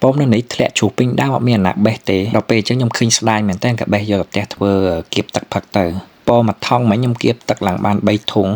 ពំនៅនេះធ្លាក់ជ្រុះពេញដើមអត់មានអ្នកបេះទេដល់ពេលអញ្ចឹងខ្ញុំឃើញស្ដាយមែនតើក៏បេះយកទៅផ្ទះធ្វើគៀបទឹកផឹកទៅពំមួយថងមិញខ្ញុំគៀបទឹកឡើងបាន3ធុង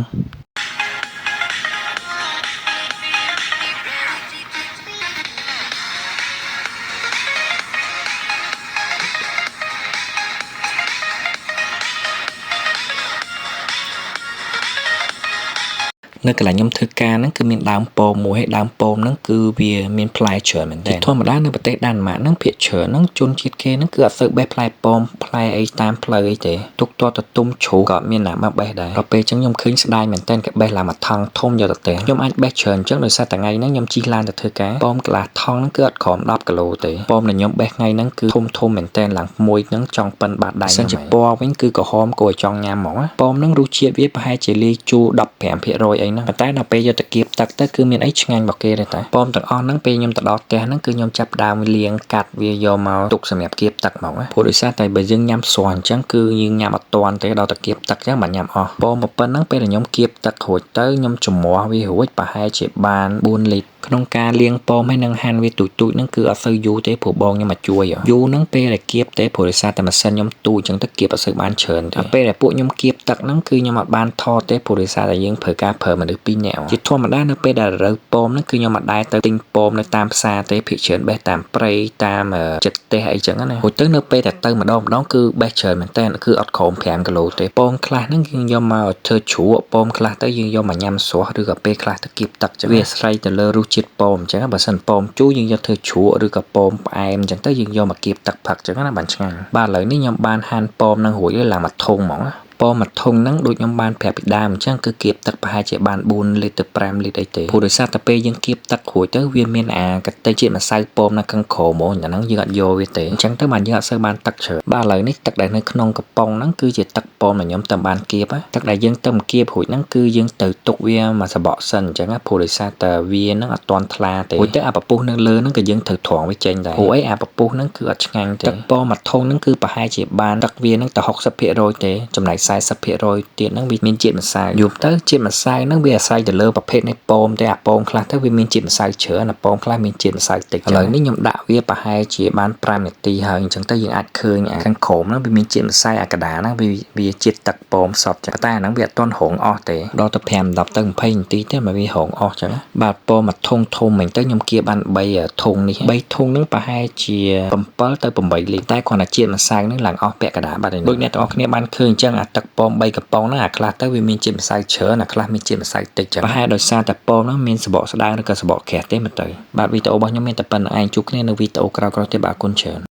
នៅកន្លែងខ្ញុំធ្វើការហ្នឹងគឺមានដើមពោមមួយហើយដើមពោមហ្នឹងគឺវាមានផ្លែច្រើនមែនតើធម្មតានៅប្រទេសដាណឺម៉ាកហ្នឹងភាគច្រើនហ្នឹងជនជាតិគេហ្នឹងគឺអត់សូវបេះផ្លែពោមផ្លែអីតាមផ្លូវអីទេទុកទាល់តែទុំជ្រូកក៏មានណាមកបេះដែរដល់ពេលអញ្ចឹងខ្ញុំឃើញស្ដាយមែនតើគេបេះឡើងមួយថងធំយកទៅផ្ទះខ្ញុំអាចបេះច្រើនអញ្ចឹងដោយសារតែថ្ងៃហ្នឹងខ្ញុំជិះឡានទៅធ្វើការពោមកន្លះថងហ្នឹងគឺអត់ក្រោម10គីឡូទេពោមដែលខ្ញុំបេះថ្ងៃហ្នឹងគឺធំមែនតើឡើងមួយហ្នឹងចង់ប៉ិនបាតដៃសិនជាពណ៌វិញគឺក្រហមគួរឲ្យចង់ញ៉ាំហ្មងពោមហ្នឹងរសជាតិវាប្រហែលជាលាយជូរ 15% អីហ្នឹងតែដល់ពេលយកទៅគៀបទឹកទៅគឺមានអីឆ្ងាញ់របស់គេទេតែពោមទាំងអស់ហ្នឹងពេលខ្ញុំទៅដល់ផ្ទះហ្នឹងគឺខ្ញុំចាប់ដើមលាងកាត់វាយកមកទុកសម្រាប់គៀបទឹកមកព្រោះដោយសារតែបើយើងញ៉ាំស្រាន់អញ្ចឹងគឺយើងញ៉ាំអត់ទាន់ទេដល់ទៅគៀបទឹកអញ្ចឹងបានញ៉ាំអស់ពោមប៉ុណ្ណឹងពេលខ្ញុំគៀបទឹករួចទៅខ្ញុំចំមាស់វារួចប្រហែលជាបាន4លីត្រក្នុងការលាងពោមហើយនឹងហាន់វាទូចៗហ្នឹងគឺអត់សូវយូរទេព្រោះបងខ្ញុំមកជួយយូរហ្នឹងពេលដែលគៀបទេព្រោះដោយសារតែម៉ាស៊ីនខ្ញុំទូចអញ្ចឹងទៅគៀបអត់សូវបានច្រើនទេពេលដែលពួកខ្ញុំគៀបទឹកហ្នឹងគឺខ្ញុំអត់បានថតទេព្រោះដោយសារតែយើងប្រើមនុស្ស2នាក់ជាធម្មតានៅពេលដែលរើសពោមហ្នឹងគឺខ្ញុំអត់ដែរទៅទិញពោមនៅតាមផ្សារទេភាគច្រើនបេះតាមព្រៃតាមចិត្តផ្ទះអីចឹងណាព្រោះទៅនៅពេលដែលទៅម្ដងគឺបេះច្រើនមែនតើគឺអត់ក្រោម5គីឡូទេពោមខ្លះហ្នឹងយើងយកមកធ្វើជ្រក់ពោមខ្លះទៅយើងយកមកញ៉ាំស្រស់ឬក៏ពេលខ្លះទៅគៀបទឹកចឹងវាអាស្រ័យទៅលើរសជាតិពោមអញ្ចឹងបើសិនពោមជូរយើងយកធ្វើជ្រក់ឬក៏ពោមផ្អែមអញ្ចឹងទៅយើងយកមកគៀបទឹកផឹកចឹងណាបានឆ្ងាញ់បាទឥឡូវនេះខ្ញុំបានហាន់ពោមហ្នឹងរួចហើយឡើងមកធុងហ្មងពោមមួយធុងហ្នឹងដូចខ្ញុំបានប្រាប់ពីដើមអញ្ចឹងគឺគៀបទឹកប្រហែលជាបាន4លីត្រទៅ5លីត្រអីទេព្រោះដោយសារតែពេលយើងគៀបទឹករួចទៅវាមានអាកតិជាតិម្សៅពោមនៅខាងក្រោមហ្មងអាហ្នឹងយើងអត់យកវាទេអញ្ចឹងទៅបានយើងអត់សូវបានទឹកច្រើនបាទឥឡូវនេះទឹកដែលនៅក្នុងកំប៉ុងហ្នឹងគឺជាទឹកពោមដែលខ្ញុំតែបានគៀបទឹកដែលយើងទៅគៀបរួចហ្នឹងគឺយើងទៅទុកវាមួយសបកសិនអញ្ចឹងព្រោះដោយសារតែវាហ្នឹងអត់ទាន់ថ្លាទេរួចទៅអាពពុះនៅលើហ្នឹងក៏យើងត្រូវត្រងវាចេញដែរព្រោះអីអាពពុះហ្នឹងគឺអត់ឆ្ងាញ់ទេទឹកពោមមួយធុងហ្នឹងគឺប្រហែលជាបានទឹកវាហ្នឹងទៅ60%ទេចំណែក40%ទៀតហ្នឹងវាមានជាតិម្សៅយូរទៅជាតិម្សៅហ្នឹងវាអាស្រ័យទៅលើប្រភេទនៃពោមតែអាពោមខ្លះទៅវាមានជាតិម្សៅច្រើនអាពោមខ្លះមានជាតិម្សៅតិចឥឡូវនេះខ្ញុំដាក់វាប្រហែលជាបាន5នាទីហើយអញ្ចឹងទៅយើងអាចឃើញអាខាងក្រោមហ្នឹងវាមានជាតិម្សៅអាកដាហ្នឹងវាជាតិទឹកពោមសុទ្ធចឹងតែអាហ្នឹងវាអត់ទាន់រងអស់ទេដល់ទៅ5 10ទៅ20នាទីទេមកវារងអស់ចឹងបាទពោមមួយធុងធំមិញទៅខ្ញុំគៀបបាន3ធុងនេះ3ធុងហ្នឹងប្រហែលជា7ទៅ8លីត្រតែគ្រាន់តែជាតិម្សៅហ្នឹងឡើងអស់ពាក់កណ្ដាលបាត់ហើយដូចអ្នកទាំងអស់គ្នាបានឃើញអញ្ចឹងអាទឹកពោម3កំប៉ុងហ្នឹងអាខ្លះទៅវាមានជាតិម្សៅច្រើនអាខ្លះមានជាតិម្សៅតិចចឹងប្រហែលដោយសារតែពោមហ្នឹងមានសបកស្ដើងឬក៏សបកក្រាស់ទេមើលទៅបាទវីដេអូរបស់ខ្ញុំមានតែប៉ុណ្្នឹងឯងជួបគ្នានៅវីដេអូក្រោយៗទៀតបាទអរគុណច្រើន